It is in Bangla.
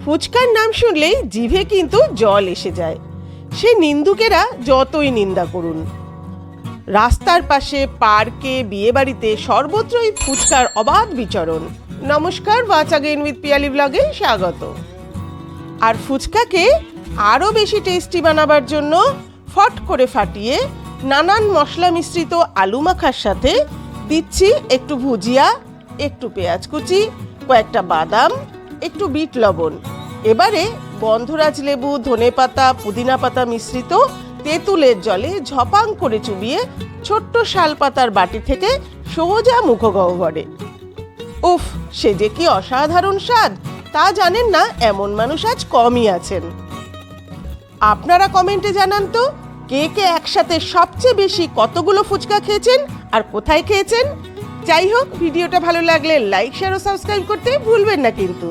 ফুচকার নাম শুনলেই জিভে কিন্তু জল এসে যায়। সে নিন্দুকেরা যতই নিন্দা করুন। রাস্তার পাশে, পার্কে, বিয়েবাড়িতে সর্বত্রই ফুচকার অবাধ বিচরণ। নমস্কার, ওয়াচ অ্যাগেইন উইথ পিয়ালি ব্লগে স্বাগত। আর ফুচকাকে আরও বেশি টেস্টি বানাবার জন্য ফট করে ফাটিয়ে নানান মশলা মিশ্রিত আলু মাখার সাথে দিচ্ছি একটু ভুজিয়া, একটু পেঁয়াজ কুচি, কয়েকটা বাদাম, একটু বিট লবণ। এবারে গন্ধরাজ লেবু, ধনেপাতা, পুদিনা পাতা মিশ্রিত তেঁতুলের জলে ঝপাং করে চুবিয়ে ছোট্ট শালপাতার বাটি থেকে সোজা মুখগহ্বরে। উফ, সে যে কি অসাধারণ স্বাদ তা জানেন না এমন মানুষ আজ কমই আছেন। আপনারা কমেন্টে জানান তো, কে কে একসাথে সবচেয়ে বেশি কতগুলো ফুচকা খেয়েছেন আর কোথায় খেয়েছেন। যাই হোক, ভিডিওটা ভালো লাগলে লাইক, শেয়ার ও সাবস্ক্রাইব করতে ভুলবেন না কিন্তু।